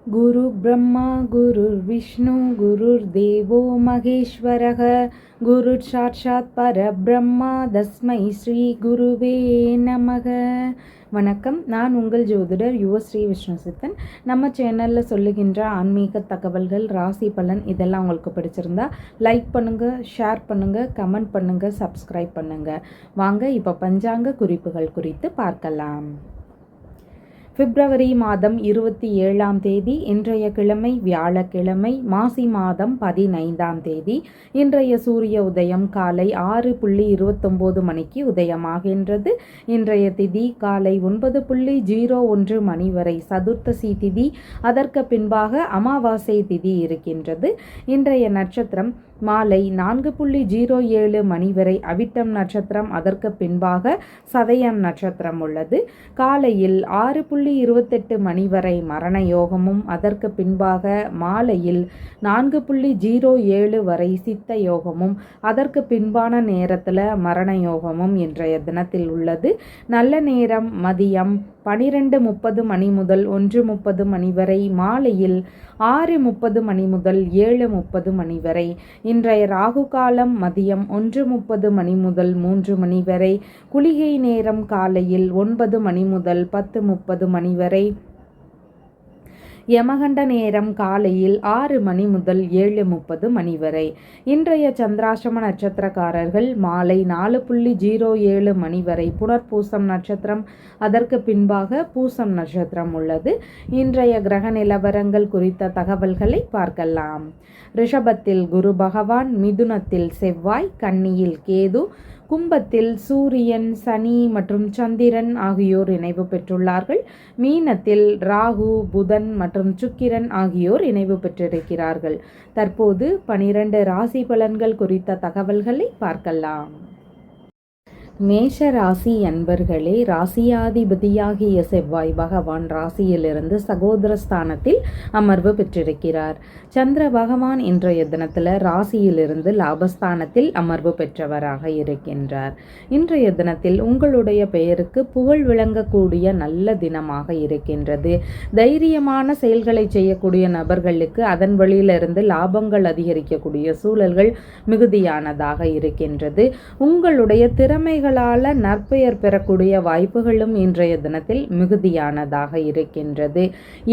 गुरु ब्रह्मा गुरुर्विष्णु गुरुर्देवो महेश्वरः गुरुः साक्षात् परब्रह्मा தஸ்மை ஸ்ரீ குருவே நமக. வணக்கம். நான் உங்கள் ஜோதிடர் யுவஸ்ரீ விஷ்ணுசித்தன். நம்ம சேனலில் சொல்லுகின்ற ஆன்மீக தகவல்கள், ராசி பலன் இதெல்லாம் உங்களுக்கு பிடிச்சிருந்தா லைக் பண்ணுங்கள், ஷேர் பண்ணுங்கள், கமெண்ட் பண்ணுங்கள், சப்ஸ்கிரைப் பண்ணுங்கள். வாங்க இப்போ பஞ்சாங்க குறிப்புகள் குறித்து பார்க்கலாம். பிப்ரவரி மாதம் 27ஆம் தேதி இன்றைய கிழமை வியாழக்கிழமை, மாசி மாதம் 15ஆம் தேதி. இன்றைய சூரிய உதயம் காலை 6:29 மணிக்கு உதயமாகின்றது. இன்றைய திதி காலை 9:01 மணி வரை சதுர்த்தசி திதி. அதற்கு பின்பாக அமாவாசை திதி இருக்கின்றது. இன்றைய நட்சத்திரம் மாலை 4:07 மணி வரை அவிட்டம் நட்சத்திரம். அதற்கு பின்பாக சதயம் நட்சத்திரம் உள்ளது. காலையில் 6:28 மணி வரை மரண யோகமும், அதற்கு பின்பாக மாலையில் 4:07 வரை சித்த யோகமும், அதற்கு பின்பான நேரத்தில் மரண யோகமும் இன்றைய தினத்தில் உள்ளது. நல்ல நேரம் மதியம் 12:30 மணி முதல் 1:30 மணி வரை, மாலையில் 6:30 மணி முதல் 7:30 மணி வரை. இன்றைய ராகு காலம் மதியம் 1:30 மணி முதல் 3 மணி வரை. குளிகை நேரம் காலையில் 9 மணி முதல் 10:30 மணி வரை. யமகண்ட நேரம் காலையில் 6 மணி முதல் 7:30 மணி வரை. இன்றைய சந்திராஷ்டம நட்சத்திரக்காரர்கள் மாலை 4:07 மணி வரை புனர்பூசம் நட்சத்திரம். அதற்கு பின்பாக பூசம் நட்சத்திரம் உள்ளது. இன்றைய கிரக நிலவரங்கள் குறித்த தகவல்களை பார்க்கலாம். ரிஷபத்தில் குரு பகவான், மிதுனத்தில் செவ்வாய், கன்னியில் கேது, கும்பத்தில் சூரியன், சனி மற்றும் சந்திரன் ஆகியோர் இணைவு பெற்றுள்ளார்கள். மீனத்தில் ராகு, புதன் மற்றும் சுக்கிரன் ஆகியோர் இணைவு பெற்றிருக்கிறார்கள். தற்போது 12 ராசி பலன்கள் குறித்த தகவல்களை பார்க்கலாம். மேஷ ராசி அன்பர்களே, ராசியாதிபதியாகிய செவ்வாய் பகவான் ராசியிலிருந்து சகோதரஸ்தானத்தில் அமர்வு பெற்றிருக்கிறார். சந்திர பகவான் இன்றைய தினத்தில் ராசியிலிருந்து லாபஸ்தானத்தில் அமர்வு பெற்றவராக இருக்கின்றார். இன்றைய தினத்தில் உங்களுடைய பெயருக்கு புகழ் விளங்கக்கூடிய நல்ல தினமாக இருக்கின்றது. தைரியமான செயல்களை செய்யக்கூடிய நபர்களுக்கு அதன் வழியிலிருந்து லாபங்கள் அதிகரிக்கக்கூடிய சூழல்கள் மிகுதியானதாக இருக்கின்றது. உங்களுடைய திறமை நற்பெயர் பெறக்கூடிய வாய்ப்புகளும் இன்றைய தினத்தில் மிகுதியானதாக இருக்கின்றது.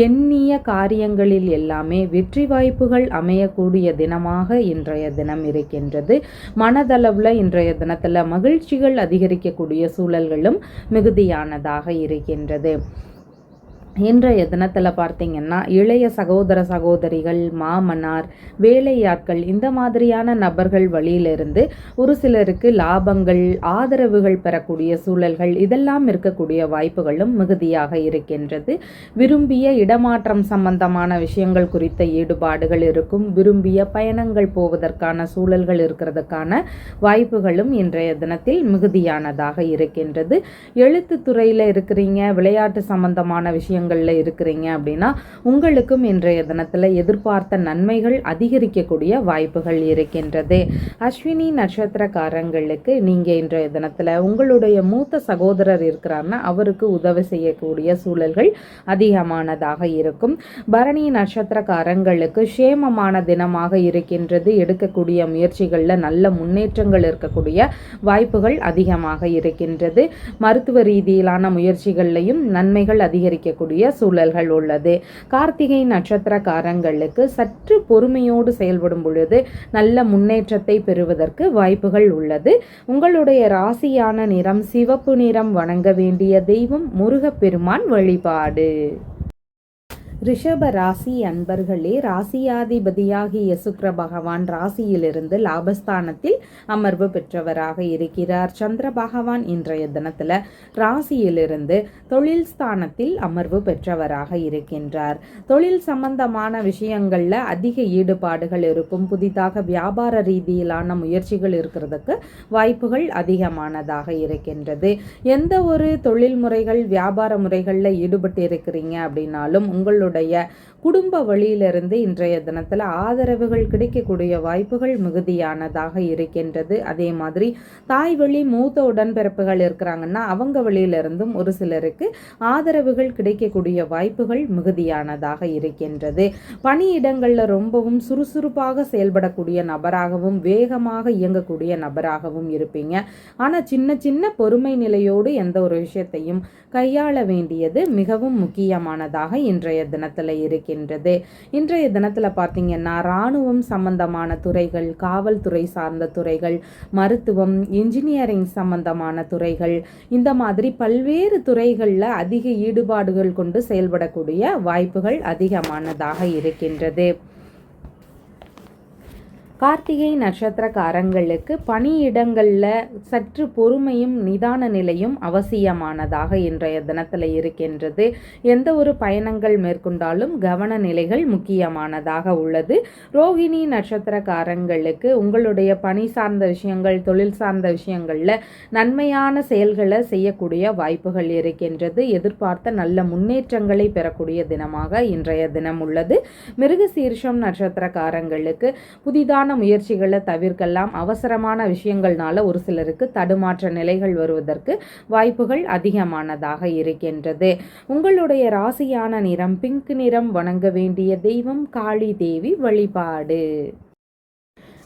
எண்ணிய காரியங்களில் எல்லாமே வெற்றி வாய்ப்புகள் அமையக்கூடிய தினமாக இன்றைய தினம் இருக்கின்றது. மனதளவில் இன்றைய தினத்தில் மகிழ்ச்சிகள் அதிகரிக்கக்கூடிய சூழல்களும் மிகுதியானதாக இருக்கின்றது. இன்றைய தினத்தில் பார்த்தீங்கன்னா இளைய சகோதர சகோதரிகள், மாமனார், வேலையாட்கள் இந்த மாதிரியான நபர்கள் வழியிலிருந்து ஒரு சிலருக்கு லாபங்கள், ஆதரவுகள் பெறக்கூடிய சூழல்கள் இதெல்லாம் இருக்கக்கூடிய வாய்ப்புகளும் மிகுதியாக இருக்கின்றது. விரும்பிய இடமாற்றம் சம்பந்தமான விஷயங்கள் குறித்த ஈடுபாடுகள் இருக்கும். விரும்பிய பயணங்கள் போவதற்கான சூழல்கள் இருக்கிறதுக்கான வாய்ப்புகளும் இன்றைய தினத்தில் மிகுதியானதாக இருக்கின்றது. எழுத்துத்துறையில் இருக்கிறீங்க, விளையாட்டு சம்பந்தமான விஷயங்கள் இருக்கிறீங்க அப்படின்னா உங்களுக்கும் இன்றைய தினத்தில் எதிர்பார்த்த நன்மைகள் அதிகரிக்கக்கூடிய வாய்ப்புகள் இருக்கின்றது. அஸ்வினி நட்சத்திரக்காரங்களுக்கு நீங்க இன்றைய தினத்தில் உங்களுடைய மூத்த சகோதரர் இருக்கிறார்னா அவருக்கு உதவி செய்யக்கூடிய சூழல்கள் அதிகமானதாக இருக்கும். பரணி நட்சத்திரக்காரங்களுக்கு சேமமான தினமாக இருக்கின்றது. எடுக்கக்கூடிய முயற்சிகளில் நல்ல முன்னேற்றங்கள் இருக்கக்கூடிய வாய்ப்புகள் அதிகமாக இருக்கின்றது. மருத்துவ ரீதியிலான முயற்சிகளையும் நன்மைகள் அதிகரிக்கக்கூடிய சூழல்கள் உள்ளது. கார்த்திகை நட்சத்திரக்காரங்களுக்கு சற்று பொறுமையோடு செயல்படும் பொழுது நல்ல முன்னேற்றத்தை பெறுவதற்கு வாய்ப்புகள் உள்ளது. உங்களுடைய ராசியான நிறம் சிவப்பு நிறம். வணங்க வேண்டிய தெய்வம் முருகப்பெருமான் வழிபாடு. ரிஷப ராசி அன்பர்களே, ராசியாதிபதியாகிய சுக்கிர பகவான் ராசியிலிருந்து லாபஸ்தானத்தில் அமர்வு பெற்றவராக இருக்கிறார். சந்திர பகவான் இன்றைய தினத்தில் ராசியிலிருந்து தொழில் ஸ்தானத்தில் அமர்வு பெற்றவராக இருக்கின்றார். தொழில் சம்பந்தமான விஷயங்களில் அதிக ஈடுபாடுகள் இருக்கும். புதிதாக வியாபார ரீதியிலான முயற்சிகள் இருக்கிறதுக்கு வாய்ப்புகள் அதிகமானதாக இருக்கின்றது. எந்த ஒரு தொழில் முறைகள், வியாபார முறைகளில் ஈடுபட்டு இருக்கிறீங்க அப்படின்னாலும் உங்களுடைய உங்களுடைய குடும்ப வழியிலிருந்து இன்றைய தினத்தில் ஆதரவுகள் கிடைக்கக்கூடிய வாய்ப்புகள் மிகுதியானதாக இருக்கின்றது. அதே மாதிரி தாய் வழி மூத்த உடன்பிறப்புகள் இருக்கிறாங்கன்னா அவங்க வழியிலிருந்தும் ஒரு சிலருக்கு ஆதரவுகள் கிடைக்கக்கூடிய வாய்ப்புகள் மிகுதியானதாக இருக்கின்றது. பணியிடங்களில் ரொம்பவும் சுறுசுறுப்பாக செயல்படக்கூடிய நபராகவும் வேகமாக இயங்கக்கூடிய நபராகவும் இருப்பீங்க. ஆனால் சின்ன சின்ன பொறுமை நிலையோடு எந்த ஒரு விஷயத்தையும் கையாள வேண்டியது மிகவும் முக்கியமானதாக இன்றைய தினத்தில் இருக்கின்றது. இன்றைய தினத்தில் பார்த்தீங்கன்னா இராணுவம் சம்பந்தமான துறைகள், காவல்துறை சார்ந்த துறைகள், மருத்துவம், இன்ஜினியரிங் சம்பந்தமான துறைகள், இந்த மாதிரி பல்வேறு துறைகளில் அதிக ஈடுபாடுகள் கொண்டு செயல்படக்கூடிய வாய்ப்புகள் அதிகமானதாக இருக்கின்றது. கார்த்திகை நட்சத்திரக்காரங்களுக்கு பணியிடங்களில் சற்று பொறுமையும் நிதான நிலையும் அவசியமானதாக இன்றைய தினத்தில் இருக்கின்றது. எந்த ஒரு பயணங்கள் மேற்கொண்டாலும் கவன நிலைகள் முக்கியமானதாக உள்ளது. ரோகிணி நட்சத்திரக்காரங்களுக்கு உங்களுடைய பணி சார்ந்த விஷயங்கள், தொழில் சார்ந்த விஷயங்களில் நன்மையான செயல்களை செய்யக்கூடிய வாய்ப்புகள் இருக்கின்றது. எதிர்பார்த்த நல்ல முன்னேற்றங்களை பெறக்கூடிய தினமாக இன்றைய தினம் உள்ளது. மிருகசீரிஷம் நட்சத்திரக்காரங்களுக்கு புதிதான முயற்சிகளை தவிர்க்கலாம். அவசரமான விஷயங்கள்னால ஒரு சிலருக்கு தடுமாற்ற நிலைகள் வருவதற்கு வாய்ப்புகள் அதிகமானதாக இருக்கின்றது. உங்களுடைய ராசியான நிறம் பிங்க் நிறம். வணங்க வேண்டிய தெய்வம் காளி தேவி வழிபாடு.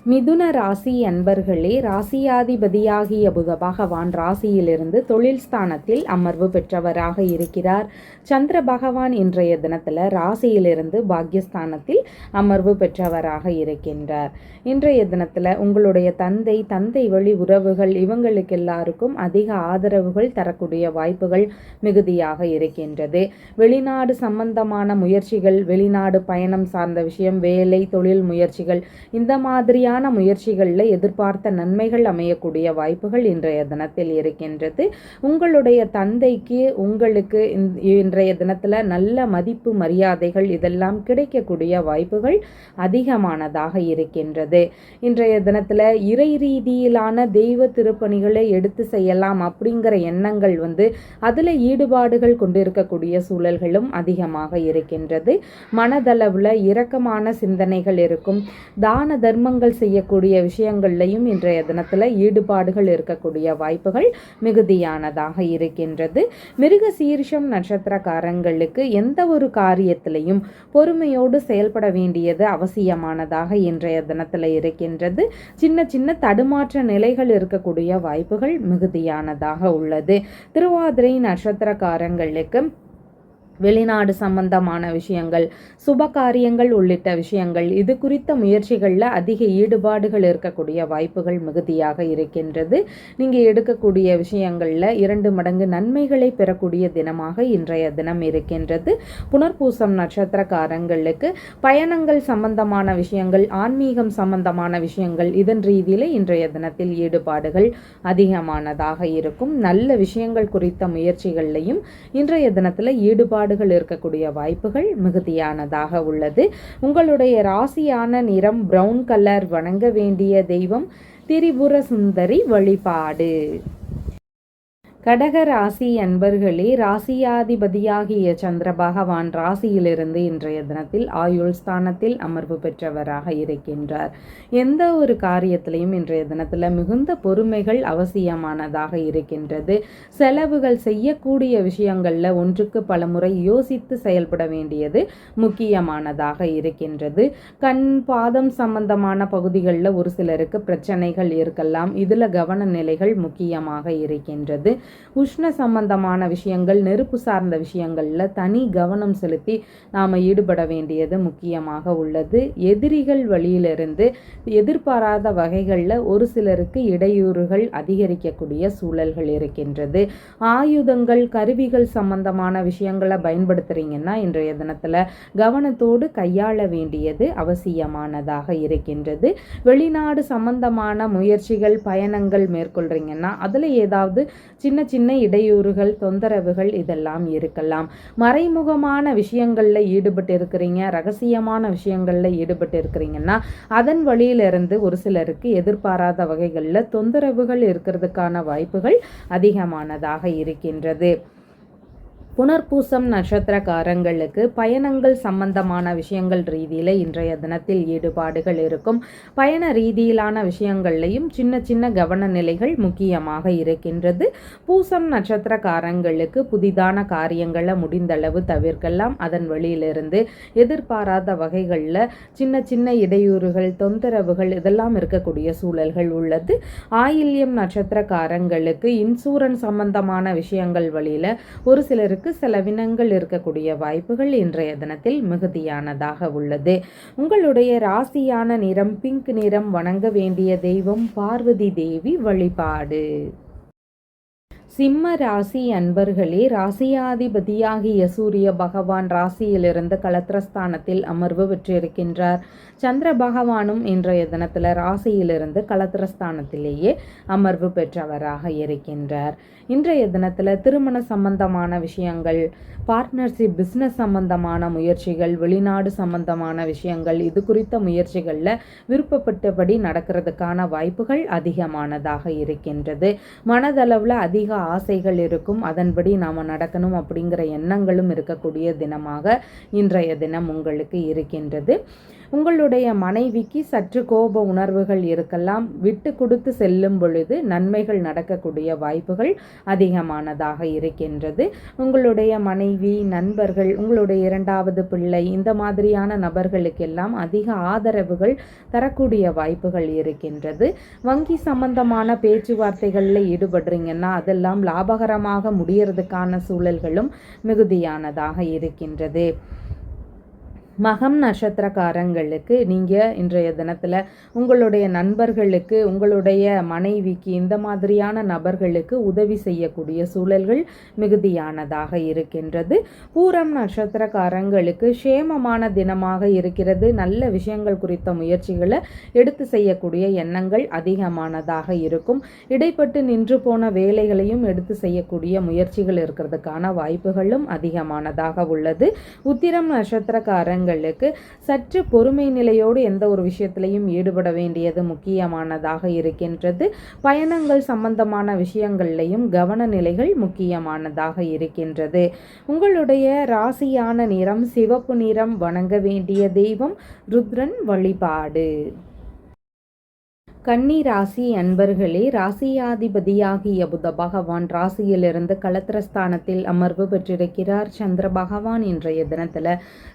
மிதுன ராசி அன்பர்களே, ராசியாதிபதியாகிய புத பகவான் ராசியிலிருந்து தொழில் ஸ்தானத்தில் அமர்வு பெற்றவராக இருக்கிறார். சந்திர பகவான் இன்றைய தினத்தில் ராசியிலிருந்து பாக்யஸ்தானத்தில் அமர்வு பெற்றவராக இருக்கின்றார். இன்றைய தினத்தில் உங்களுடைய தந்தை வழி உறவுகள் இவங்களுக்கு எல்லாருக்கும் அதிக ஆதரவுகள் தரக்கூடிய வாய்ப்புகள் மிகுதியாக இருக்கின்றது. வெளிநாடு சம்பந்தமான முயற்சிகள், வெளிநாடு பயணம் சார்ந்த விஷயம், வேலை, தொழில் முயற்சிகள், இந்த மாதிரியான முயற்சிகளில் எதிர்பார்த்த நன்மைகள் அமையக்கூடிய வாய்ப்புகள் இன்றைய தினத்தில் இருக்கின்றது. உங்களுடைய தந்தைக்கு உங்களுக்கு இன்றைய தினத்தில் நல்ல மதிப்பு மரியாதைகள் இதெல்லாம் கிடைக்கக்கூடிய வாய்ப்புகள் அதிகமானதாக இருக்கின்றது. இன்றைய தினத்தில் இறை ரீதியிலான தெய்வ திருப்பணிகளை எடுத்து செய்யலாம் அப்படிங்கிற எண்ணங்கள் அதில் ஈடுபாடுகள் கொண்டிருக்கக்கூடிய சூழல்களும் அதிகமாக இருக்கின்றது. மனதளவில் இரக்கமான சிந்தனைகள் இருக்கும். தான தர்மங்கள் செய்யக்கூடிய விஷயங்கள்லையும் இன்றைய தினத்தில் ஈடுபாடுகள் இருக்கக்கூடிய வாய்ப்புகள் மிகுதியானதாக இருக்கின்றது. மிருக சீரிஷம் நட்சத்திரக்காரங்களுக்கு எந்த ஒரு காரியத்திலையும் பொறுமையோடு செயல்பட வேண்டியது அவசியமானதாக இன்றைய தினத்தில் இருக்கின்றது. சின்ன சின்ன தடுமாற்ற நிலைகள் இருக்கக்கூடிய வாய்ப்புகள் மிகுதியானதாக உள்ளது. திருவாதிரை நட்சத்திரக்காரங்களுக்கு வெளிநாடு சம்பந்தமான விஷயங்கள், சுப காரியங்கள் உள்ளிட்ட விஷயங்கள், இது குறித்த முயற்சிகளில் அதிக ஈடுபாடுகள் இருக்கக்கூடிய வாய்ப்புகள் மிகுதியாக இருக்கின்றது. நீங்கள் எடுக்கக்கூடிய விஷயங்களில் 2 மடங்கு நன்மைகளை பெறக்கூடிய தினமாக இன்றைய தினம் இருக்கின்றது. புனர்பூசம் நட்சத்திரக்காரங்களுக்கு பயணங்கள் சம்பந்தமான விஷயங்கள், ஆன்மீகம் சம்பந்தமான விஷயங்கள், இதன் ரீதியில் இன்றைய தினத்தில் ஈடுபாடுகள் அதிகமானதாக இருக்கும். நல்ல விஷயங்கள் குறித்த முயற்சிகள்லையும் இன்றைய தினத்தில் ஈடுபாடுகள் இருக்கக்கூடிய வாய்ப்புகள் மிகுதியானதாக உள்ளது. உங்களுடைய ராசியான நிறம் பிரவுன் கலர். வணங்க வேண்டிய தெய்வம் திரிபுர சுந்தரி வழிபாடு. கடக ராசி அன்பர்களே, ராசியாதிபதியாகிய சந்திர பகவான் ராசியிலிருந்து இன்றைய தினத்தில் ஆயுள் ஸ்தானத்தில் அமர்வு பெற்றவராக இருக்கின்றார். எந்த ஒரு காரியத்திலையும் இன்றைய தினத்தில் மிகுந்த பொறுமைகள் அவசியமானதாக இருக்கின்றது. செலவுகள் செய்யக்கூடிய விஷயங்களில் ஒன்றுக்கு பல முறை யோசித்து செயல்பட வேண்டியது முக்கியமானதாக இருக்கின்றது. கண் பாதம் சம்பந்தமான பகுதிகளில் ஒரு சிலருக்கு பிரச்சனைகள் இருக்கலாம். இதில் கவன நிலைகள் முக்கியமாக இருக்கின்றது. உஷ்ண சம்பந்தமான விஷயங்கள், நெருப்பு சார்ந்த விஷயங்களில் தனி கவனம் செலுத்தி நாம் ஈடுபட வேண்டியது முக்கியமாக உள்ளது. எதிரிகள் வழியிலிருந்து எதிர்பாராத வகைகளில் ஒரு சிலருக்கு இடையூறுகள் அதிகரிக்கக்கூடிய சூழல்கள் இருக்கின்றது. ஆயுதங்கள், கருவிகள் சம்பந்தமான விஷயங்களை பயன்படுத்துறீங்கன்னா இன்றைய தினத்தில் கவனத்தோடு கையாள வேண்டியது அவசியமானதாக இருக்கின்றது. வெளிநாடு சம்பந்தமான முயற்சிகள், பயணங்கள் மேற்கொள்றீங்கன்னா அதில் ஏதாவது சின்ன சின்ன இடையூறுகள், தொந்தரவுகள் இதெல்லாம் இருக்கலாம். மறைமுகமான விஷயங்களில் ஈடுபட்டு இருக்கிறீங்க, ரகசியமான விஷயங்களில் ஈடுபட்டு இருக்கிறீங்கன்னா அதன் வழியிலிருந்து ஒரு சிலருக்கு எதிர்பாராத வகைகளில் தொந்தரவுகள் இருக்கிறதுக்கான வாய்ப்புகள் அதிகமானதாக இருக்கின்றது. புனர்பூசம் நட்சத்திரக்காரங்களுக்கு பயணங்கள் சம்பந்தமான விஷயங்கள் ரீதியில் இன்றைய தினத்தில் ஈடுபாடுகள் இருக்கும். பயண ரீதியிலான விஷயங்கள்லையும் சின்ன சின்ன கவன நிலைகள் முக்கியமாக இருக்கின்றது. பூசம் நட்சத்திரக்காரங்களுக்கு புதிதான காரியங்களை முடிந்தளவு தவிர்க்கலாம். அதன் வழியிலிருந்து எதிர்பாராத வகைகளில் சின்ன சின்ன இடையூறுகள், தொந்தரவுகள் இதெல்லாம் இருக்கக்கூடிய சூழல்கள் உள்ளது. ஆயில்யம் நட்சத்திரக்காரங்களுக்கு இன்சூரன்ஸ் சம்பந்தமான விஷயங்கள் வழியில் ஒரு சிலருக்கு செலவினங்கள் இருக்கக்கூடிய வாய்ப்புகள் இன்றைய தினத்தில் மிகுதியானதாக உள்ளது. உங்களுடைய ராசியான நிறம் பிங்க் நிறம். வணங்க வேண்டிய தெய்வம் பார்வதி தேவி வழிபாடு. சிம்ம ராசி அன்பர்களே, ராசியாதிபதியாகிய சூரிய பகவான் ராசியிலிருந்து களத்திரஸ்தானத்தில் அமர்வு பெற்றிருக்கின்றார். சந்திர பகவானும் இன்றைய தினத்தில் ராசியிலிருந்து களத்திரஸ்தானத்திலேயே அமர்வு பெற்றவராக இருக்கின்றார். இன்றைய தினத்தில் திருமண சம்பந்தமான விஷயங்கள், பார்ட்னர்ஷிப், பிஸ்னஸ் சம்பந்தமான முயற்சிகள், வெளிநாடு சம்பந்தமான விஷயங்கள், இது குறித்த முயற்சிகளில் விருப்பப்பட்டபடி நடக்கிறதுக்கான வாய்ப்புகள் அதிகமானதாக இருக்கின்றது. மனதளவில் அதிக ஆசைகள் இருக்கும். அதன்படி நாம் நடக்கணும் அப்படிங்கிற எண்ணங்களும் இருக்கக்கூடிய தினமாக இன்றைய தினம் உங்களுக்கு இருக்கின்றது. உங்களுடைய மனைவிக்கு சற்று கோப உணர்வுகள் இருக்கலாம். விட்டு கொடுத்து செல்லும் பொழுது நன்மைகள் நடக்கக்கூடிய வாய்ப்புகள் அதிகமானதாக இருக்கின்றது. உங்களுடைய மனைவி, நண்பர்கள், உங்களுடைய இரண்டாவது பிள்ளை, இந்த மாதிரியான நபர்களுக்கெல்லாம் அதிக ஆதரவுகள் தரக்கூடிய வாய்ப்புகள் இருக்கின்றது. வங்கி சம்பந்தமான பேச்சுவார்த்தைகளில் ஈடுபடுறீங்கன்னா அதெல்லாம் லாபகரமாக முடியறதுக்கான சூழல்களும் மிகுதியானதாக இருக்கின்றது. மகம் நட்சத்திரக்காரங்களுக்கு நீங்கள் இன்றைய தினத்தில் உங்களுடைய நண்பர்களுக்கு, உங்களுடைய மனைவிக்கு, இந்த மாதிரியான நபர்களுக்கு உதவி செய்யக்கூடிய சூழல்கள் மிகுதியானதாக இருக்கின்றது. பூரம் நட்சத்திரக்காரங்களுக்கு சேமமான தினமாக இருக்கிறது. நல்ல விஷயங்கள் குறித்த முயற்சிகளை எடுத்து செய்யக்கூடிய எண்ணங்கள் அதிகமானதாக இருக்கும். இடைப்பட்டு நின்று போன வேலைகளையும் எடுத்து செய்யக்கூடிய முயற்சிகள் இருக்கிறதுக்கான வாய்ப்புகளும் அதிகமானதாக உள்ளது. உத்திரம் நட்சத்திரக்காரங்க சற்று பொறுமை நிலையோடு எந்த ஒரு விஷயத்திலையும் ஈடுபட வேண்டியது முக்கியமானதாக இருக்கின்றது. பயணங்கள் சம்பந்தமான விஷயங்கள்லையும் கவன நிலைகள் முக்கியமானதாக இருக்கின்றது. உங்களுடைய ராசியான நிறம் சிவப்பு நிறம். வணங்க வேண்டிய தெய்வம் ருத்ரன் வழிபாடு. கன்னி ராசி அன்பர்களே, ராசியாதிபதியாகிய புத பகவான் ராசியிலிருந்து களத்திரஸ்தானத்தில் அமர்வு பெற்றிருக்கிறார். சந்திர பகவான் இன்றைய தினத்தில்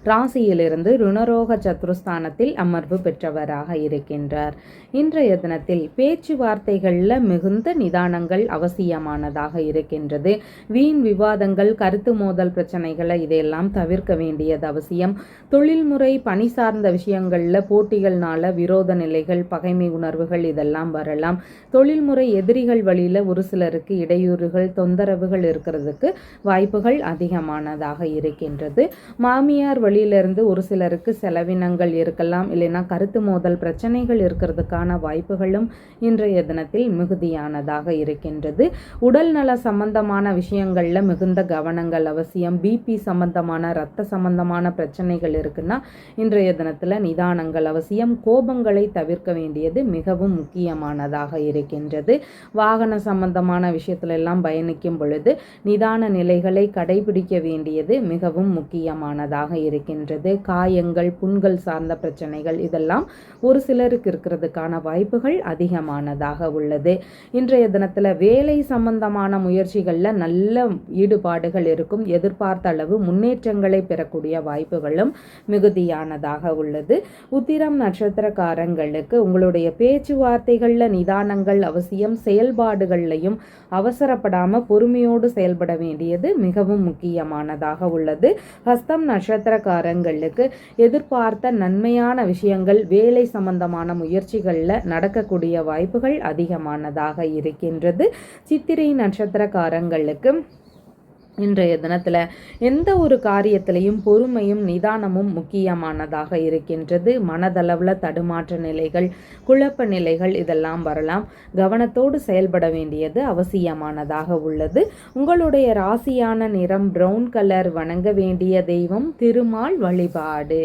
ராசியிலிருந்து ருணரோக சத்ருஸ்தானத்தில் அமர்வு பெற்றவராக இருக்கின்றார். இன்றைய தினத்தில் பேச்சுவார்த்தைகளில் மிகுந்த நிதானங்கள் அவசியமானதாக இருக்கின்றது. வீண் விவாதங்கள், கருத்து மோதல் பிரச்சனைகளை இதையெல்லாம் தவிர்க்க வேண்டியது அவசியம். தொழில்முறை, பணி சார்ந்த விஷயங்களில் போட்டிகள்னால விரோத நிலைகள், பகைமை உணர்வுகள் இதெல்லாம் வரலாம். தொழில்முறை எதிரிகள் வழியில் ஒரு சிலருக்கு இடையூறுகள், தொந்தரவுகள் இருக்கிறதுக்கு வாய்ப்புகள் அதிகமானதாக இருக்கின்றது. மாமியார் வழியிலிருந்து ஒரு சிலருக்கு செலவினங்கள் இருக்கலாம். இல்லைன்னா கருத்து மோதல் பிரச்சனைகள் இருக்கிறதுக்கான வாய்ப்புகளும் இன்றைய தினத்தில் மிகுதியானதாக இருக்கின்றது. உடல் நல சம்பந்தமான விஷயங்களில் மிகுந்த கவனங்கள் அவசியம். பிபி சம்பந்தமான, இரத்த சம்பந்தமான பிரச்சனைகள் இருக்குன்னா இன்றைய தினத்தில் நிதானங்கள் அவசியம். கோபங்களை தவிர்க்க வேண்டியது மிகவும் முக்கியமானதாக இருக்கின்றது. வாகன சம்பந்தமான விஷயத்துல எல்லாம் பயணிக்கும் பொழுது நிதான நிலைகளை கடைபிடிக்க வேண்டியது மிகவும் முக்கியமானதாக இருக்கின்றது. காயங்கள், புண்கள் சார்ந்த பிரச்சனைகள் இதெல்லாம் ஒரு சிலருக்கு இருக்கிறதுக்கான வாய்ப்புகள் அதிகமானதாக உள்ளது. இன்றைய தினத்தில் வேலை சம்பந்தமான முயற்சிகளில் நல்ல ஈடுபாடுகள் இருக்கும். எதிர்பார்த்த அளவு முன்னேற்றங்களை பெறக்கூடிய வாய்ப்புகளும் மிகுதியானதாக உள்ளது. உத்திரம் நட்சத்திரக்காரங்களுக்கு உங்களுடைய பேச்சுவார்த்தைகளில் நிதானங்கள் அவசியம். செயல்பாடுகள்லையும் அவசரப்படாமல் பொறுமையோடு செயல்பட வேண்டியது மிகவும் முக்கியமானதாக உள்ளது. ஹஸ்தம் நட்சத்திரக்காரங்களுக்கு எதிர்பார்த்த நன்மையான விஷயங்கள், வேலை சம்பந்தமான முயற்சிகளில் நடக்கக்கூடிய வாய்ப்புகள் அதிகமானதாக இருக்கின்றது. சித்திரை நட்சத்திரக்காரங்களுக்கு இன்றைய தினத்தில் எந்த ஒரு காரியத்திலையும் பொறுமையும் நிதானமும் முக்கியமானதாக இருக்கின்றது. மனதளவில் தடுமாற்ற நிலைகள், குழப்ப நிலைகள் இதெல்லாம் வரலாம். கவனத்தோடு செயல்பட வேண்டியது அவசியமானதாக உள்ளது. உங்களுடைய ராசியான நிறம் பிரவுன் கலர். வணங்க வேண்டிய தெய்வம் திருமால் வழிபாடு.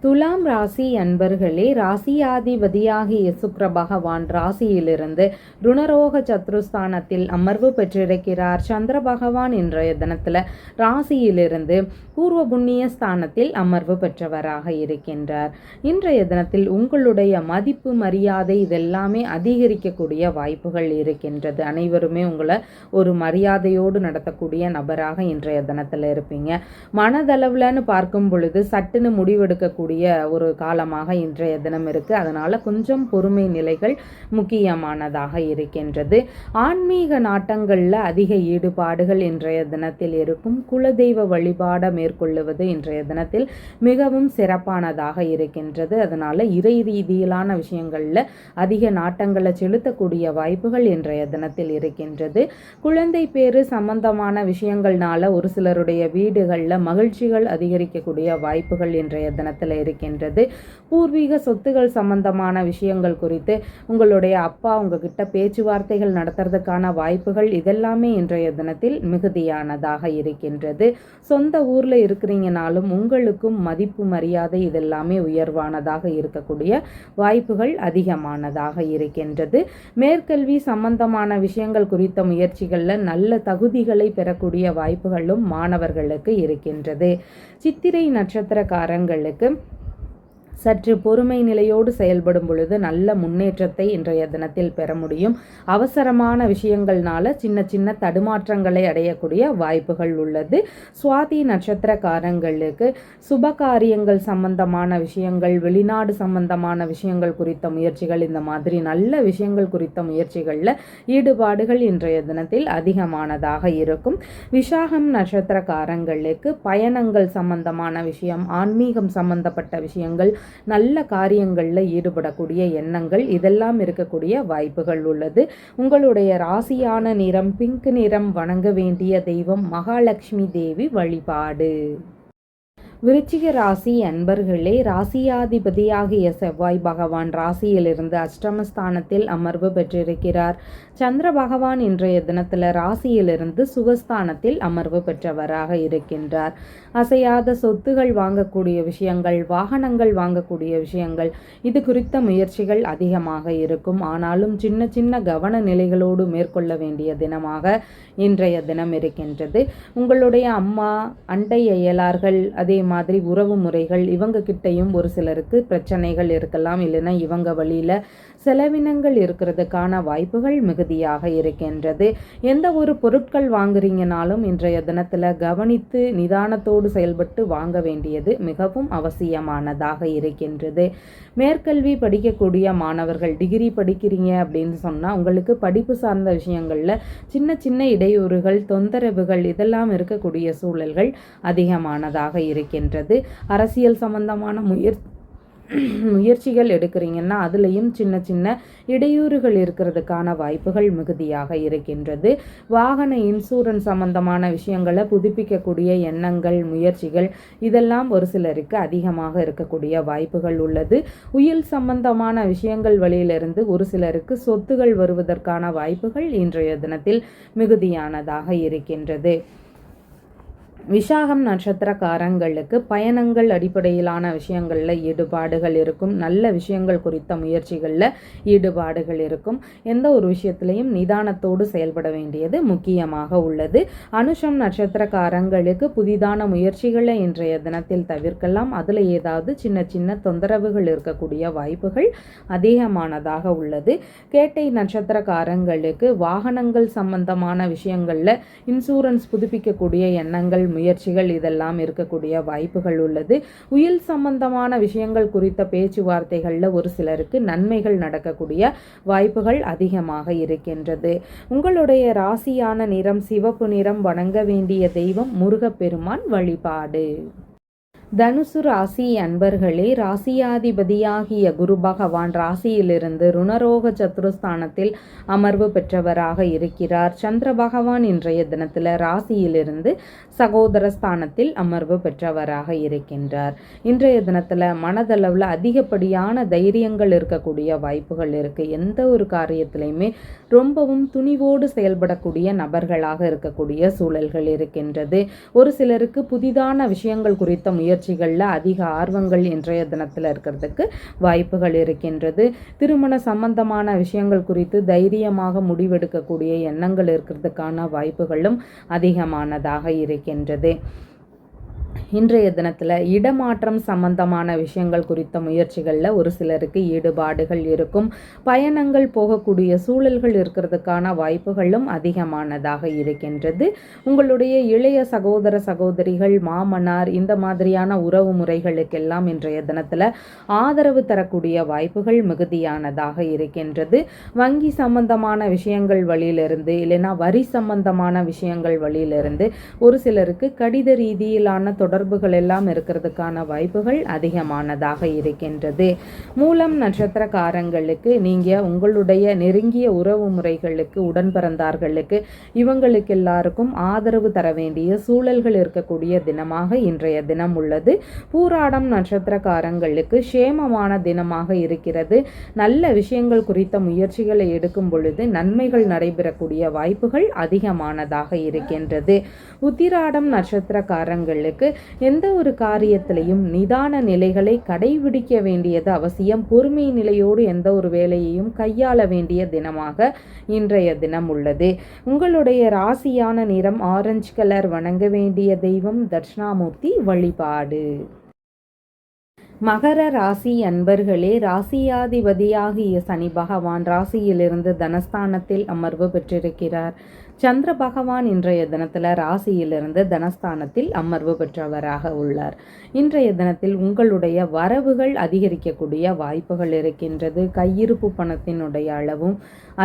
துலாம் ராசி அன்பர்களே, ராசியாதிபதியாகிய சுக்கிர பகவான் ராசியிலிருந்து ருணரோக சத்ருஸ்தானத்தில் அமர்வு பெற்றிருக்கிறார். சந்திர பகவான் இன்றைய தினத்தில் ராசியிலிருந்து பூர்வ புண்ணிய ஸ்தானத்தில் அமர்வு பெற்றவராக இருக்கின்றார். இன்றைய தினத்தில் உங்களுடைய மதிப்பு மரியாதை இதெல்லாமே அதிகரிக்கக்கூடிய வாய்ப்புகள் இருக்கின்றது. அனைவருமே உங்களை ஒரு மரியாதையோடு நடத்தக்கூடிய நபராக இன்றைய தினத்தில் இருப்பீங்க. மனதளவுலன்னு பார்க்கும் பொழுது சட்டுன்னு முடிவெடுக்கக்கூடிய ஒரு காலமாக இன்றைய தினம் இருக்குது. அதனால் கொஞ்சம் பொறுமை நிலைகள் முக்கியமானதாக இருக்கின்றது. ஆன்மீக நாட்டங்களில் அதிக ஈடுபாடுகள் இன்றைய தினத்தில் இருக்கும். குலதெய்வ வழிபாடை மேற்கொள்ளுவது இன்றைய தினத்தில் மிகவும் சிறப்பானதாக இருக்கின்றது. அதனால் இறை ரீதியிலான விஷயங்களில் அதிக நாட்டங்களை செலுத்தக்கூடிய வாய்ப்புகள் இன்றைய தினத்தில் இருக்கின்றது. குழந்தை பேரு சம்பந்தமான விஷயங்கள்னால ஒரு சிலருடைய வீடுகளில் மகிழ்ச்சிகள் அதிகரிக்கக்கூடிய வாய்ப்புகள் இன்றைய தினத்தில் இருக்கின்றது. பூர்வீக சொத்துகள் சம்பந்தமான விஷயங்கள் குறித்து உங்களுடைய அப்பா உங்ககிட்ட பேச்சுவார்த்தைகள் நடத்துறதுக்கான வாய்ப்புகள் இதெல்லாமே இன்றைய தினத்தில் மிகுதியானதாக இருக்கின்றது. சொந்த ஊரில் இருக்கிறீங்கனாலும் உங்களுக்கும் மதிப்பு மரியாதை இதெல்லாமே உயர்வானதாக இருக்கக்கூடிய வாய்ப்புகள் அதிகமானதாக இருக்கின்றது. மேற்கல்வி சம்பந்தமான விஷயங்கள் குறித்த முயற்சிகளில் நல்ல தகுதிகளை பெறக்கூடிய வாய்ப்புகளும் மாணவர்களுக்கு இருக்கின்றது. சித்திரை நட்சத்திரக்காரங்களுக்கு சற்று பொறுமை நிலையோடு செயல்படும் பொழுது நல்ல முன்னேற்றத்தை இன்றைய தினத்தில் பெற முடியும். அவசரமான விஷயங்கள்னால சின்ன சின்ன தடுமாற்றங்களை அடையக்கூடிய வாய்ப்புகள் உள்ளது. சுவாதி நட்சத்திரக்காரங்களுக்கு சுப காரியங்கள் சம்பந்தமான விஷயங்கள், வெளிநாடு சம்பந்தமான விஷயங்கள் குறித்த முயற்சிகள், இந்த மாதிரி நல்ல விஷயங்கள் குறித்த முயற்சிகளில் ஈடுபாடுகள் இன்றைய தினத்தில் அதிகமானதாக இருக்கும். விசாகம் நட்சத்திரக்காரங்களுக்கு பயணங்கள் சம்பந்தமான விஷயம், ஆன்மீகம் சம்பந்தப்பட்ட விஷயங்கள், நல்ல காரியங்களில் ஈடுபடக்கூடிய எண்ணங்கள் இதெல்லாம் இருக்கக்கூடிய வாய்ப்புகள் உள்ளது. உங்களுடைய ராசியான நிறம் பிங்க் நிறம். வணங்க வேண்டிய தெய்வம் மகாலட்சுமி தேவி வழிபாடு. விருச்சிக ராசி அன்பர்களே, ராசியாதிபதியாகிய செவ்வாய் பகவான் ராசியிலிருந்து அஷ்டமஸ்தானத்தில் அமர்வு பெற்றிருக்கிறார். சந்திர பகவான் இன்றைய தினத்தில் ராசியிலிருந்து சுகஸ்தானத்தில் அமர்வு பெற்றவராக இருக்கின்றார். அசையாத சொத்துகள் வாங்கக்கூடிய விஷயங்கள், வாகனங்கள் வாங்கக்கூடிய விஷயங்கள், இது குறித்த முயற்சிகள் அதிகமாக இருக்கும். ஆனாலும் சின்ன சின்ன கவன நிலைகளோடு மேற்கொள்ள வேண்டிய தினமாக இன்றைய தினம் இருக்கின்றது. உங்களுடைய அம்மா, அண்டை அயலார்கள், அதே மாதிரி உறவு முறைகள், இவங்க கிட்டையும் ஒரு சிலருக்கு பிரச்சனைகள் இருக்கலாம். இல்லைன்னா இவங்க வழியில் செலவினங்கள் இருக்கிறதுக்கான வாய்ப்புகள் மிகுதியாக இருக்கின்றது. எந்த ஒரு பொருட்கள் வாங்குறீங்கனாலும் இன்றைய தினத்தில் கவனித்து நிதானத்தோடு செயல்பட்டு வாங்க வேண்டியது மிகவும் அவசியமானதாக இருக்கின்றது. மேற்கல்வி படிக்கக்கூடிய மாணவர்கள், டிகிரி படிக்கிறீங்க அப்படின்னு சொன்னால் உங்களுக்கு படிப்பு சார்ந்த விஷயங்களில் சின்ன சின்ன இடையூறுகள், தொந்தரவுகள் இதெல்லாம் இருக்கக்கூடிய சூழல்கள் அதிகமானதாக இருக்கின்றது. அரசியல் சம்பந்தமான முயற்சிகள் எடுக்கிறீங்கன்னா அதுலேயும் சின்ன சின்ன இடையூறுகள் இருக்கிறதுக்கான வாய்ப்புகள் மிகுதியாக இருக்கின்றது. வாகன இன்சூரன்ஸ் சம்பந்தமான விஷயங்களை புதுப்பிக்கக்கூடிய எண்ணங்கள், முயற்சிகள் இதெல்லாம் ஒரு சிலருக்கு அதிகமாக இருக்கக்கூடிய வாய்ப்புகள் உள்ளது. உயில் சம்பந்தமான விஷயங்கள் வழியிலிருந்து ஒரு சிலருக்கு சொத்துகள் வருவதற்கான வாய்ப்புகள் இன்றைய தினத்தில் மிகுதியானதாக இருக்கின்றது. விசாகம் நட்சத்திரக்காரங்களுக்கு பயணங்கள் அடிப்படையிலான விஷயங்களில் ஈடுபாடுகள் இருக்கும். நல்ல விஷயங்கள் குறித்த முயற்சிகளில் ஈடுபாடுகள் இருக்கும். எந்த ஒரு விஷயத்திலையும் நிதானத்தோடு செயல்பட வேண்டியது முக்கியமாக உள்ளது. அனுஷம் நட்சத்திரக்காரங்களுக்கு புதிதான முயற்சிகளை இன்றைய தினத்தில் தவிர்க்கலாம். அதில் ஏதாவது சின்ன சின்ன தொந்தரவுகள் இருக்கக்கூடிய வாய்ப்புகள் அதிகமானதாக உள்ளது. கேட்டை நட்சத்திரக்காரங்களுக்கு வாகனங்கள் சம்பந்தமான விஷயங்களில் இன்சூரன்ஸ் புதுப்பிக்கக்கூடிய எண்ணங்கள், முயற்சிகள் இதெல்லாம் இருக்கக்கூடிய வாய்ப்புகள் உள்ளது. உயில் சம்பந்தமான விஷயங்கள் குறித்த பேச்சுவார்த்தைகளில் ஒரு சிலருக்கு நன்மைகள் நடக்கக்கூடிய வாய்ப்புகள் அதிகமாக இருக்கின்றது. உங்களுடைய ராசியான நிறம் சிவப்பு நிறம். வணங்க வேண்டிய தெய்வம் முருகப்பெருமான் வழிபாடு. தனுசு ராசி அன்பர்களே, ராசியாதிபதியாகிய குரு பகவான் ராசியிலிருந்து ருணரோக சத்ருஸ்தானத்தில் அமர்வு பெற்றவராக இருக்கிறார். சந்திர பகவான் இன்றைய தினத்தில் ராசியிலிருந்து சகோதர ஸ்தானத்தில் அமர்வு பெற்றவராக இருக்கின்றார். இன்றைய தினத்தில் மனதளவில் அதிகப்படியான தைரியங்கள் இருக்கக்கூடிய வாய்ப்புகள் இருக்குது. எந்த ஒரு காரியத்திலையுமே ரொம்பவும் துணிவோடு செயல்படக்கூடிய நபர்களாக இருக்கக்கூடிய சூழல்கள் இருக்கின்றது. ஒரு சிலருக்கு புதிதான விஷயங்கள் குறித்த முயற்சி முயற்சிகளில் அதிக ஆர்வங்கள் இன்றைய தினத்தில் இருக்கிறதுக்கு வாய்ப்புகள் இருக்கின்றது. திருமண சம்பந்தமான விஷயங்கள் குறித்து தைரியமாக முடிவெடுக்கக்கூடிய எண்ணங்கள் இருக்கிறதுக்கான வாய்ப்புகளும் அதிகமானதாக இருக்கின்றது. இன்றைய தினத்தில் இடமாற்றம் சம்பந்தமான விஷயங்கள் குறித்த முயற்சிகளில் ஒரு சிலருக்கு ஈடுபாடுகள் இருக்கும். பயணங்கள் போகக்கூடிய சூழல்கள் இருக்கிறதுக்கான வாய்ப்புகளும் அதிகமானதாக இருக்கின்றது. உங்களுடைய இளைய சகோதர சகோதரிகள், மாமனார் இந்த மாதிரியான உறவு முறைகளுக்கெல்லாம் இன்றைய தினத்தில் ஆதரவு தரக்கூடிய வாய்ப்புகள் மிகுதியானதாக இருக்கின்றது. வங்கி சம்பந்தமான விஷயங்கள் வழியிலிருந்து இல்லைன்னா வரி சம்பந்தமான விஷயங்கள் வழியிலிருந்து ஒரு சிலருக்கு கடித ரீதியிலான தொடர்புகள் எல்லாம் இருக்கிறதுக்கான வாய்ப்புகள் அதிகமானதாக இருக்கின்றது. மூலம் நட்சத்திரக்காரங்களுக்கு நீங்க உங்களுடைய நெருங்கிய உறவு முறைகளுக்கு, உடன் பிறந்தார்களுக்கு, இவங்களுக்கு எல்லாருக்கும் ஆதரவு தர வேண்டிய சூழல்கள் இருக்கக்கூடிய தினமாக இன்றைய தினம் உள்ளது. பூராடம் நட்சத்திரக்காரங்களுக்கு சேமமான தினமாக இருக்கிறது. நல்ல விஷயங்கள் குறித்த முயற்சிகளை எடுக்கும் பொழுது நன்மைகள் நடைபெறக்கூடிய வாய்ப்புகள் அதிகமானதாக இருக்கின்றது. உத்திராடம் நட்சத்திரக்காரங்களுக்கு எந்த ஒரு காரியத்திலையும் நிதான நிலைகளை கடைபிடிக்க வேண்டியது அவசியம். பொறுமை நிலையோடு எந்த ஒரு வேலையையும் கையாள வேண்டிய தினமாக இன்றைய தினம் உள்ளது. உங்களுடைய ராசியான நிறம் ஆரஞ்சு கலர். வணங்க வேண்டிய தெய்வம் தட்சிணாமூர்த்தி வழிபாடு. மகர ராசி அன்பர்களே, ராசியாதிபதியாகிய சனி பகவான் ராசியிலிருந்து தனஸ்தானத்தில் அமர்வு பெற்றிருக்கிறார். சந்திர பகவான் இன்றைய தினத்தில் ராசியிலிருந்து தனஸ்தானத்தில் அமர்வு பெற்றவராக உள்ளார். இன்றைய தினத்தில் உங்களுடைய வரவுகள் அதிகரிக்கக்கூடிய வாய்ப்புகள் இருக்கின்றது. கையிருப்பு பணத்தினுடைய அளவும்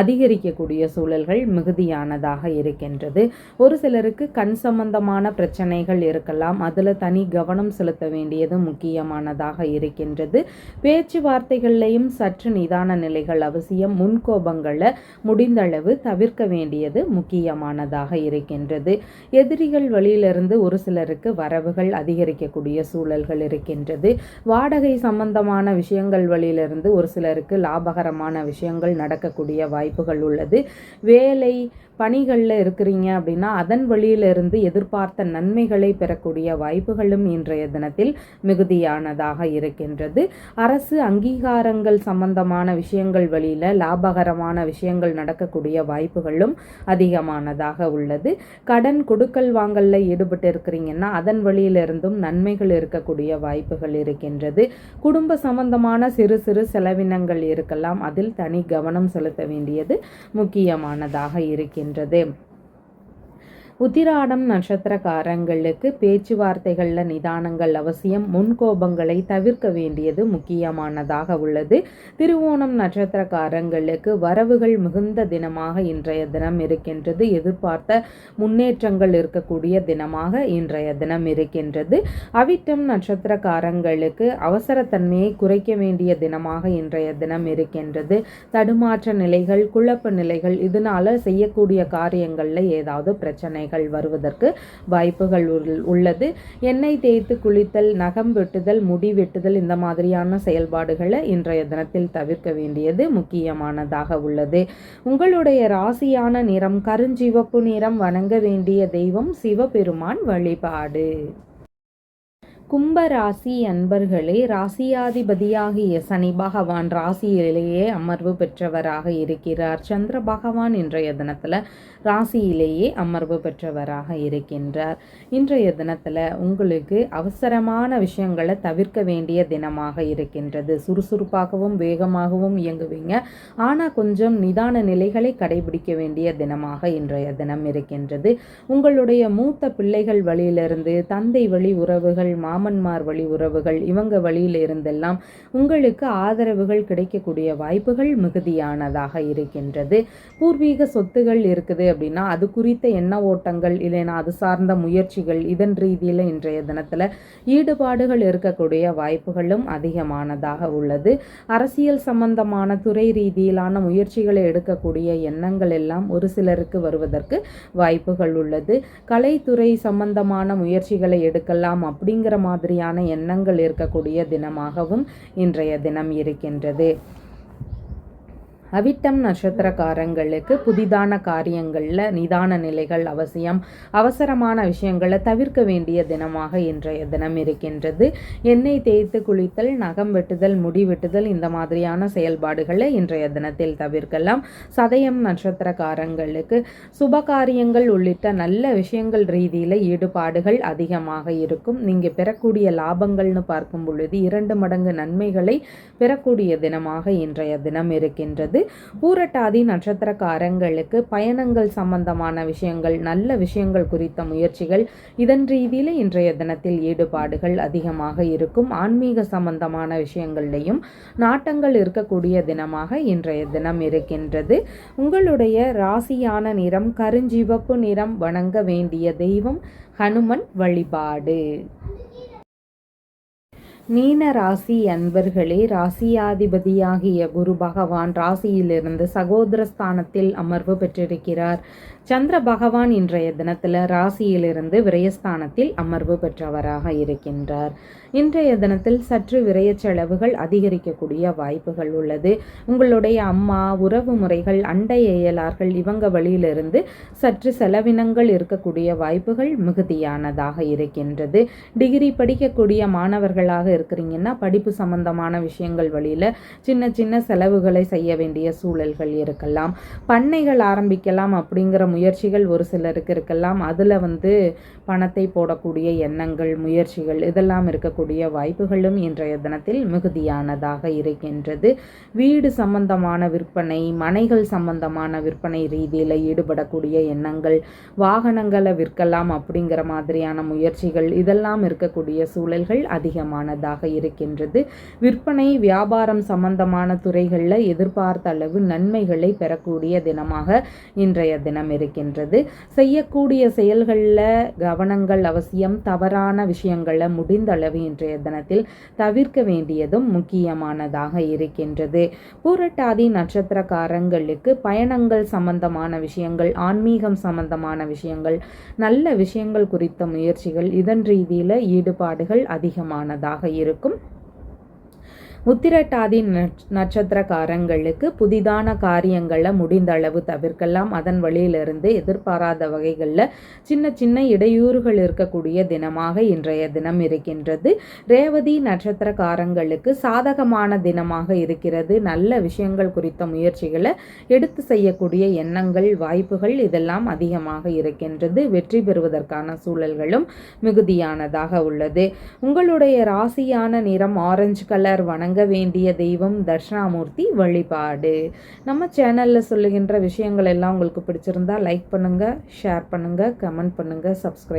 அதிகரிக்கக்கூடிய சூழல்கள் மிகுதியானதாக இருக்கின்றது. ஒரு சிலருக்கு கண் சம்பந்தமான பிரச்சனைகள் இருக்கலாம். அதில் தனி கவனம் செலுத்த வேண்டியது முக்கியமானதாக இருக்கின்றது. பேச்சுவார்த்தைகள்லையும் சற்று நிதான நிலைகள் அவசியம். முன்கோபங்களை முடிந்தளவு தவிர்க்க வேண்டியது முக்கியமானதாக இருக்கின்றது. எதிரிகள் வழியிலிருந்து ஒரு சிலருக்கு வரவுகள் அதிகரிக்கக்கூடிய சூழல்கள் இருக்கின்றது. வாடகை சம்பந்தமான விஷயங்கள் வழியிலிருந்து ஒரு சிலருக்கு லாபகரமான விஷயங்கள் நடக்கக்கூடிய வாய்ப்புகள் உள்ளது. வேலை பணிகளில் இருக்கிறீங்க அப்படின்னா அதன் வழியிலிருந்து எதிர்பார்த்த நன்மைகளை பெறக்கூடிய வாய்ப்புகளும் இன்றைய தினத்தில் மிகுதியானதாக இருக்கின்றது. அரசு அங்கீகாரங்கள் சம்பந்தமான விஷயங்கள் வழியில் லாபகரமான விஷயங்கள் நடக்கக்கூடிய வாய்ப்புகளும் அதிகமானதாக உள்ளது. கடன் கொடுக்கல் வாங்கலில் ஈடுபட்டு இருக்கிறீங்கன்னா அதன் வழியிலிருந்தும் நன்மைகள் இருக்கக்கூடிய வாய்ப்புகள் இருக்கின்றது. குடும்ப சம்பந்தமான சிறு சிறு செலவினங்கள் இருக்கலாம். அதில் தனி கவனம் செலுத்த வேண்டியது முக்கியமானதாக இருக்கின்றது. உத்திராடம் நட்சத்திரக்காரங்களுக்கு பேச்சுவார்த்தைகளில் நிதானங்கள் அவசியம். முன்கோபங்களை தவிர்க்க வேண்டியது முக்கியமானதாக உள்ளது. திருவோணம் நட்சத்திரக்காரங்களுக்கு வரவுகள் மிகுந்த தினமாக இன்றைய தினம் இருக்கின்றது. எதிர்பார்த்த முன்னேற்றங்கள் இருக்கக்கூடிய தினமாக இன்றைய தினம் இருக்கின்றது. அவிட்டம் நட்சத்திரக்காரங்களுக்கு அவசரத்தன்மையை குறைக்க வேண்டிய தினமாக இன்றைய தினம் இருக்கின்றது. தடுமாற்ற நிலைகள், குழப்ப நிலைகள், இதனால செய்யக்கூடிய காரியங்களில் ஏதாவது பிரச்சனை வருவதற்கு வாய்ப்புகள் உள்ளது. எண்ணெய் தேய்த்து குளித்தல், நகம் வெட்டுதல், முடி வெட்டுதல் இந்த மாதிரியான செயல்பாடுகளை இன்றைய தினத்தில் தவிர்க்க வேண்டியது முக்கியமானதாக உள்ளது. உங்களுடைய ராசியான நிறம் கருஞ்சிவப்பு நிறம். வணங்க வேண்டிய தெய்வம் சிவபெருமான் வழிபாடு. கும்பராசி அன்பர்களே, ராசியாதிபதியாகிய சனி பகவான் ராசியிலேயே அமர்வு பெற்றவராக இருக்கிறார். சந்திர பகவான் இன்றைய தினத்தில் ராசியிலேயே அமர்வு பெற்றவராக இருக்கின்றார். இன்றைய தினத்தில் உங்களுக்கு அவசரமான விஷயங்களை தவிர்க்க வேண்டிய தினமாக இருக்கின்றது. சுறுசுறுப்பாகவும் வேகமாகவும் இயங்குவீங்க. ஆனால் கொஞ்சம் நிதான நிலைகளை கடைபிடிக்க வேண்டிய தினமாக இன்றைய தினம் இருக்கின்றது. உங்களுடைய மூத்த பிள்ளைகள் வழியிலிருந்து தந்தை வழி உறவுகள், மாமன்மார் வழி உறவுகள், இவங்க வழியில இருந்தெல்லாம் உங்களுக்கு ஆதரவுகள் கிடைக்கக்கூடிய வாய்ப்புகள் மிகுதியானதாக இருக்கின்றது. பூர்வீக சொத்துகள் இருக்குது அப்படின்னா அது குறித்த எண்ண ஓட்டங்கள் இல்லைன்னா அது சார்ந்த முயற்சிகள் இதன் ரீதியில் இன்றைய தினத்தில் ஈடுபாடுகள் இருக்கக்கூடிய வாய்ப்புகளும் அதிகமானதாக உள்ளது. அரசியல் சம்பந்தமான துறை ரீதியிலான முயற்சிகளை எடுக்கக்கூடிய எண்ணங்கள் எல்லாம் ஒரு சிலருக்கு வருவதற்கு வாய்ப்புகள் உள்ளது. கலைத்துறை சம்பந்தமான முயற்சிகளை எடுக்கலாம் அப்படிங்கிற மாதிரியான எண்ணங்கள் இருக்கக்கூடிய தினமாகவும் இன்றைய தினம் இருக்கின்றது. அவிட்டம் நட்சத்திரக்காரங்களுக்கு புதிதான காரியங்களில் நிதான நிலைகள் அவசியம். அவசரமான விஷயங்களை தவிர்க்க வேண்டிய தினமாக இன்றைய தினம் இருக்கின்றது. எண்ணெய் தேய்த்து குளித்தல், நகம் வெட்டுதல், முடி வெட்டுதல் இந்த மாதிரியான செயல்பாடுகளை இன்றைய தினத்தில் தவிர்க்கலாம். சதயம் நட்சத்திரக்காரங்களுக்கு சுபகாரியங்கள் உள்ளிட்ட நல்ல விஷயங்கள் ரீதியில் ஈடுபாடுகள் அதிகமாக இருக்கும். நீங்கள் பெறக்கூடிய லாபங்கள்னு பார்க்கும் பொழுது 2 மடங்கு நன்மைகளை பெறக்கூடிய தினமாக இன்றைய தினம் இருக்கின்றது. பூரட்டாதி நட்சத்திரக்காரங்களுக்கு பயணங்கள் சம்பந்தமான விஷயங்கள், நல்ல விஷயங்கள் குறித்த முயற்சிகள், இதன் ரீதியில் இன்றைய தினத்தில் ஈடுபாடுகள் அதிகமாக இருக்கும். ஆன்மீக சம்பந்தமான விஷயங்கள்லையும் நாட்டங்கள் இருக்கக்கூடிய தினமாக இன்றைய தினம் இருக்கின்றது. உங்களுடைய ராசியான நிறம் கருஞ்சிவப்பு நிறம். வணங்க வேண்டிய தெய்வம் ஹனுமன் வழிபாடு. மீன ராசி அன்பர்களே, ராசியாதிபதியாகிய குரு பகவான் ராசியிலிருந்து சகோதரஸ்தானத்தில் அமர்வு பெற்றிருக்கிறார். சந்திர பகவான் இன்றைய தினத்தில் ராசியிலிருந்து விரயஸ்தானத்தில் அமர்வு பெற்றவராக இருக்கின்றார். இன்றைய தினத்தில் சற்று விரய செலவுகள் அதிகரிக்கக்கூடிய வாய்ப்புகள் உள்ளது. உங்களுடைய அம்மா, உறவு முறைகள், அண்டை அயலார்கள் இவங்க வழியிலிருந்து சற்று செலவினங்கள் இருக்கக்கூடிய வாய்ப்புகள் மிகுதியானதாக இருக்கின்றது. டிகிரி படிக்கக்கூடிய மாணவர்களாக இருக்கிறீங்கன்னா படிப்பு சம்பந்தமான விஷயங்கள் வழியில் சின்ன சின்ன செலவுகளை செய்ய வேண்டிய சூழல்கள் இருக்கலாம். பண்ணைகள் ஆரம்பிக்கலாம் அப்படிங்கிற முயற்சிகள் ஒரு சிலருக்கு இருக்கலாம். அதில் பணத்தை போடக்கூடிய எண்ணங்கள், முயற்சிகள் இதெல்லாம் இருக்கக்கூடிய வாய்ப்புகளும் இன்றைய தினத்தில் மிகுதியானதாக இருக்கின்றது. வீடு சம்பந்தமான விற்பனை, மனைகள் சம்பந்தமான விற்பனை ரீதியில் ஈடுபடக்கூடிய எண்ணங்கள், வாகனங்களை விற்கலாம் அப்படிங்கிற மாதிரியான முயற்சிகள் இதெல்லாம் இருக்கக்கூடிய சூழல்கள் அதிகமானதாக இருக்கின்றது. விற்பனை, வியாபாரம் சம்பந்தமான துறைகளில் எதிர்பார்த்த அளவு நன்மைகளை பெறக்கூடிய தினமாக இன்றைய தினம் இருக்கின்றது. செய்யக்கூடிய செயல்களில் கவனங்கள் அவசியம். தவறான விஷயங்களை முடிந்த அளவு இன்றைய தினத்தில் தவிர்க்க வேண்டியதும் முக்கியமானதாக இருக்கின்றது. பூரட்டாதி நட்சத்திரக்காரங்களுக்கு பயணங்கள் சம்பந்தமான விஷயங்கள், ஆன்மீகம் சம்பந்தமான விஷயங்கள், நல்ல விஷயங்கள் குறித்த முயற்சிகள் இதன் ரீதியில் ஈடுபாடுகள் அதிகமானதாக இருக்கும். உத்திரட்டாதி நட்சத்திரக்காரங்களுக்கு புதிதான காரியங்களை முடிந்த அளவு தவிர்க்கலாம். அதன் வழியிலிருந்து எதிர்பாராத வகைகளில் சின்ன சின்ன இடையூறுகள் இருக்கக்கூடிய தினமாக இன்றைய தினம் இருக்கின்றது. ரேவதி நட்சத்திரக்காரங்களுக்கு சாதகமான தினமாக இருக்கிறது. நல்ல விஷயங்கள் குறித்த முயற்சிகளை எடுத்து செய்யக்கூடிய எண்ணங்கள், வாய்ப்புகள் இதெல்லாம் அதிகமாக இருக்கின்றது. வெற்றி பெறுவதற்கான சூழல்களும் மிகுதியானதாக உள்ளது. உங்களுடைய ராசியான நிறம் ஆரஞ்சு கலர். வணங்க வேண்டிய தெய்வம் தட்சிணாமூர்த்தி வழிபாடு. நம்ம சேனல்ல சொல்லுகின்ற விஷயங்கள் எல்லாம் உங்களுக்கு பிடிச்சிருந்தா லைக் பண்ணுங்க, ஷேர் பண்ணுங்க, கமெண்ட் பண்ணுங்க, சப்ஸ்கிரைப்